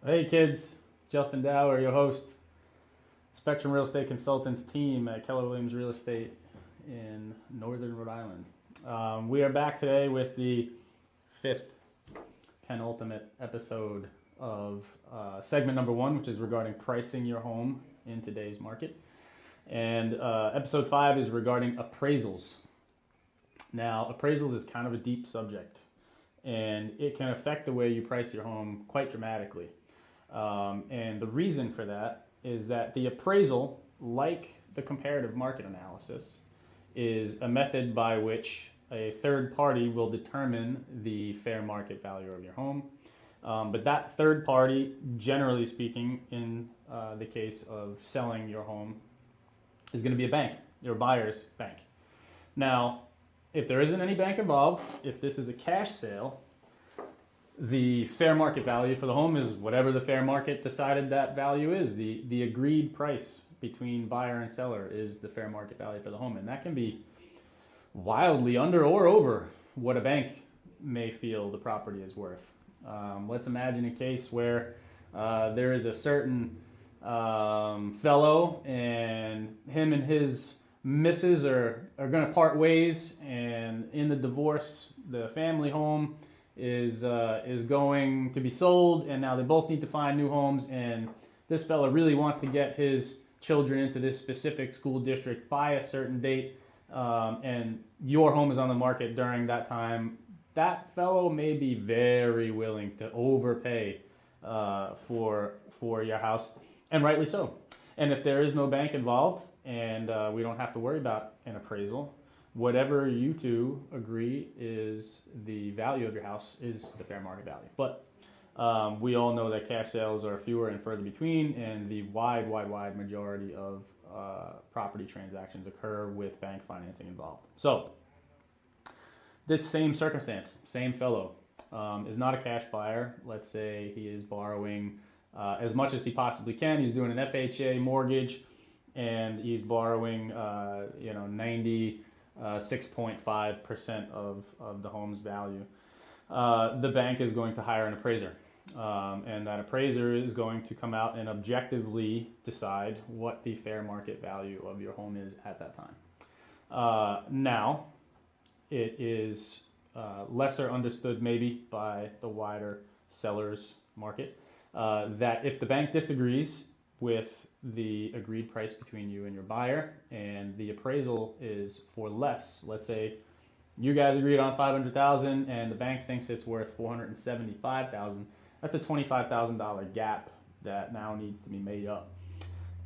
Hey kids, Justin Dower, your host, Spectrum Real Estate Consultants team at Keller Williams Real Estate in Northern Rhode Island. We are back today with the fifth penultimate episode of segment number one, which is regarding pricing your home in today's market. And episode 5 is regarding appraisals. Now, appraisals is kind of a deep subject, and it can affect the way you price your home quite dramatically. And the reason for that is that the appraisal, like the comparative market analysis, is a method by which a third party will determine the fair market value of your home. But that third party, generally speaking, in the case of selling your home, is going to be a bank, your buyer's bank. Now, if there isn't any bank involved, if this is a cash sale, the fair market value for the home is whatever the fair market decided that value is. The agreed price between buyer and seller is the fair market value for the home. And that can be wildly under or over what a bank may feel the property is worth. Let's imagine a case where there is a certain fellow and him and his missus are going to part ways, and in the divorce, the family home is going to be sold, and now they both need to find new homes, and this fella really wants to get his children into this specific school district by a certain date, and your home is on the market during that time. That fellow may be very willing to overpay for your house, and rightly so. And if there is no bank involved and we don't have to worry about an appraisal, whatever you two agree is the value of your house is the fair market value. But we all know that cash sales are fewer and further between, and the wide majority of property transactions occur with bank financing involved. So this same circumstance, same fellow, is not a cash buyer. Let's say he is borrowing as much as he possibly can. He's doing an FHA mortgage, and he's borrowing 96.5% of the home's value. The bank is going to hire an appraiser, and that appraiser is going to come out and objectively decide what the fair market value of your home is at that time. Now, it is lesser understood maybe by the wider seller's market that if the bank disagrees with the agreed price between you and your buyer, and the appraisal is for less. Let's say you guys agreed on $500,000 and the bank thinks it's worth $475,000. That's a $25,000 gap that now needs to be made up.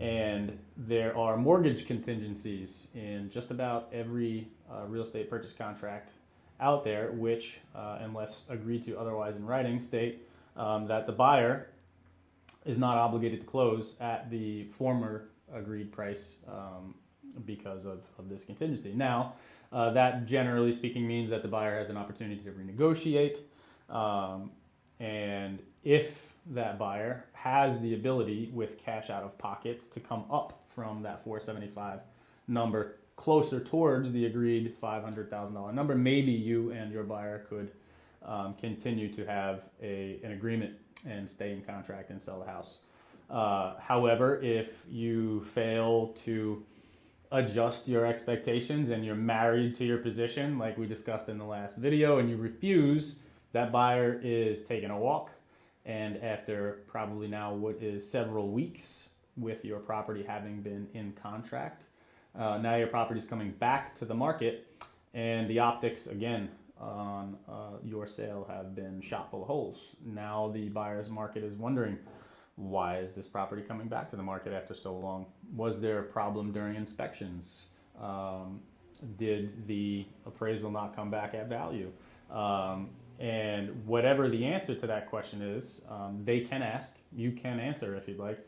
And there are mortgage contingencies in just about every real estate purchase contract out there, which, unless agreed to otherwise in writing, state that the buyer is not obligated to close at the former agreed price because of this contingency. Now, that generally speaking means that the buyer has an opportunity to renegotiate, and if that buyer has the ability with cash out of pocket to come up from that 475 number closer towards the agreed $500,000 number, maybe you and your buyer could continue to have an agreement and stay in contract and sell the house. However, if you fail to adjust your expectations and you're married to your position, like we discussed in the last video, and you refuse, that buyer is taking a walk, and after probably now what is several weeks with your property having been in contract, now your property is coming back to the market, and the optics again on your sale have been shot full of holes. Now the buyer's market is wondering, why is this property coming back to the market after so long? Was there a problem during inspections? Did the appraisal not come back at value? And whatever the answer to that question is, they can ask, you can answer if you'd like.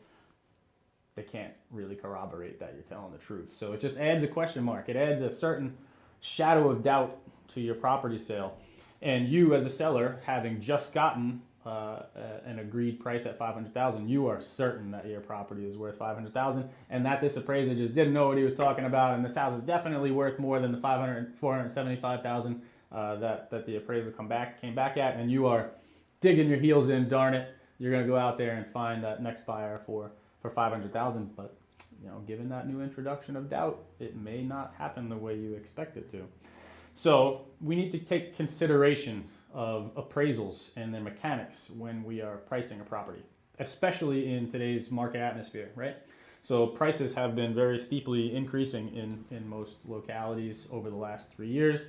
They can't really corroborate that you're telling the truth. So it just adds a question mark. It adds a certain shadow of doubt to your property sale. And you as a seller, having just gotten an agreed price at $500,000, you are certain that your property is worth $500,000, and that this appraiser just didn't know what he was talking about, and this house is definitely worth more than the $475,000 that the appraiser came back at, and you are digging your heels in, darn it, you're going to go out there and find that next buyer for 500,000, but given that new introduction of doubt, it may not happen the way you expect it to. So we need to take consideration of appraisals and their mechanics when we are pricing a property, especially in today's market atmosphere, right? So prices have been very steeply increasing in most localities over the last 3 years.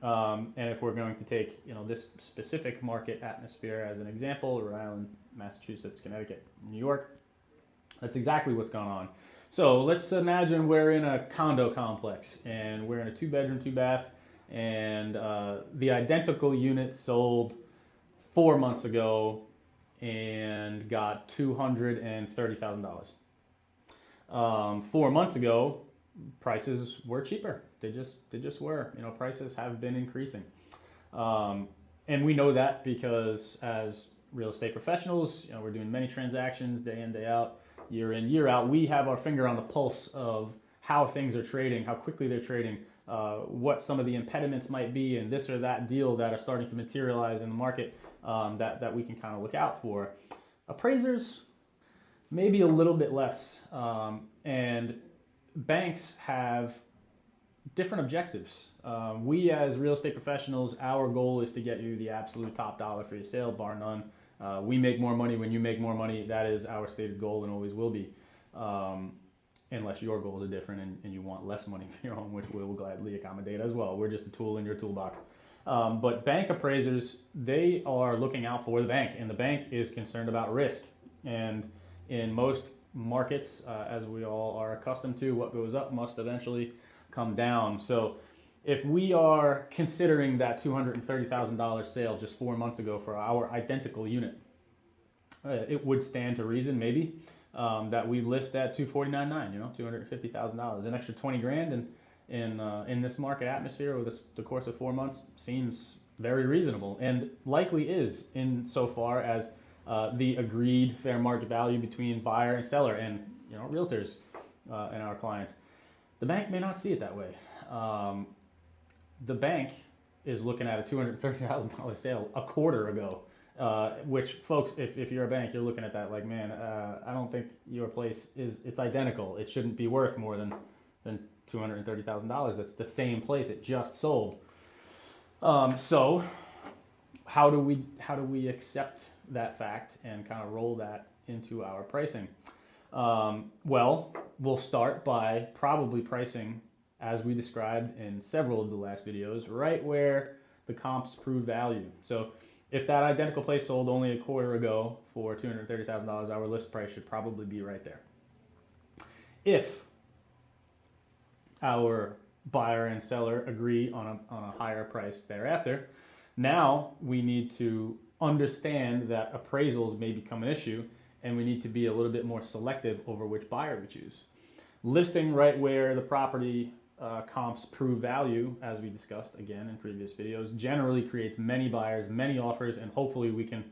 And if we're going to take this specific market atmosphere as an example, Rhode Island, Massachusetts, Connecticut, New York, that's exactly what's going on. So let's imagine we're in a condo complex and we're in a 2-bedroom, 2-bath, and the identical unit sold 4 months ago and got $230,000. 4 months ago, prices were cheaper. They just were. Prices have been increasing, and we know that because as real estate professionals, we're doing many transactions day in, day out, year in, year out. We have our finger on the pulse of how things are trading, how quickly they're trading, what some of the impediments might be in this or that deal that are starting to materialize in the market, that we can kind of look out for. Appraisers, maybe a little bit less, and banks have different objectives. We as real estate professionals, our goal is to get you the absolute top dollar for your sale, bar none. We make more money when you make more money. That is our stated goal and always will be, unless your goals are different and you want less money for your own, which we will gladly accommodate as well. We're just a tool in your toolbox. But bank appraisers, they are looking out for the bank, and the bank is concerned about risk. And in most markets, as we all are accustomed to, what goes up must eventually come down. So if we are considering that $230,000 sale just 4 months ago for our identical unit, it would stand to reason maybe that we list at $249,900, $250,000. An extra 20 grand in this market atmosphere over the course of 4 months seems very reasonable, and likely is insofar as the agreed fair market value between buyer and seller and realtors and our clients. The bank may not see it that way. The bank is looking at a $230,000 sale a quarter ago, which, folks, if you're a bank, you're looking at that like, man, I don't think your place it's identical. It shouldn't be worth more than $230,000. It's the same place. It just sold. So how do we accept that fact and kind of roll that into our pricing? Well, we'll start by probably pricing, as we described in several of the last videos, right where the comps prove value. So if that identical place sold only a quarter ago for $230,000, our list price should probably be right there. If our buyer and seller agree on a higher price thereafter, now we need to understand that appraisals may become an issue, and we need to be a little bit more selective over which buyer we choose. Listing right where the property comps prove value, as we discussed again in previous videos, generally creates many buyers, many offers, and hopefully we can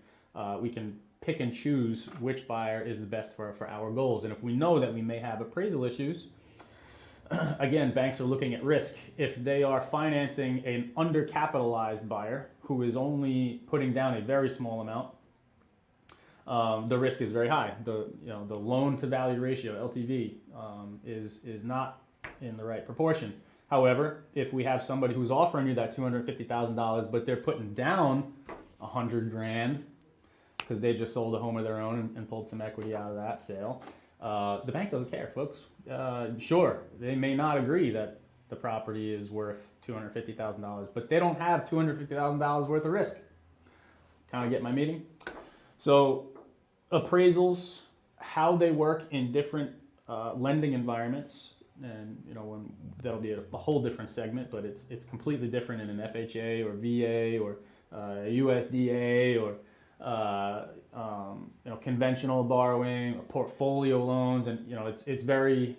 pick and choose which buyer is the best for our goals. And if we know that we may have appraisal issues, again, banks are looking at risk. If they are financing an undercapitalized buyer who is only putting down a very small amount, the risk is very high. The loan to value ratio, LTV, is not in the right proportion. However, if we have somebody who's offering you that $250,000, but they're putting down $100 grand because they just sold a home of their own and pulled some equity out of that sale, the bank doesn't care, folks. Sure, they may not agree that the property is worth $250,000, but they don't have $250,000 worth of risk. Kind of get my meaning? So appraisals, how they work in different lending environments, and that'll be a whole different segment, but it's completely different in an FHA or VA or USDA or conventional borrowing, or portfolio loans, and it's very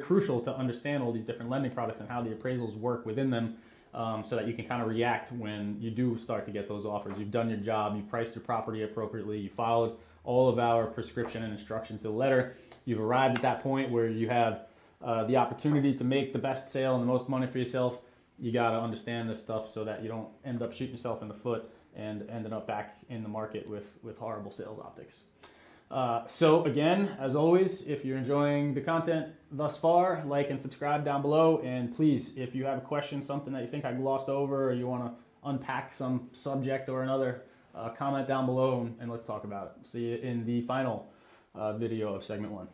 crucial to understand all these different lending products and how the appraisals work within them, so that you can kind of react when you do start to get those offers. You've done your job, you priced your property appropriately, you followed all of our prescription and instructions to the letter. You've arrived at that point where you have the opportunity to make the best sale and the most money for yourself. You got to understand this stuff so that you don't end up shooting yourself in the foot and ended up back in the market with horrible sales optics. So again, as always, if you're enjoying the content thus far, like and subscribe down below. And please, if you have a question, something that you think I glossed over, or you want to unpack some subject or another, comment down below and let's talk about it. See you in the final video of segment 1.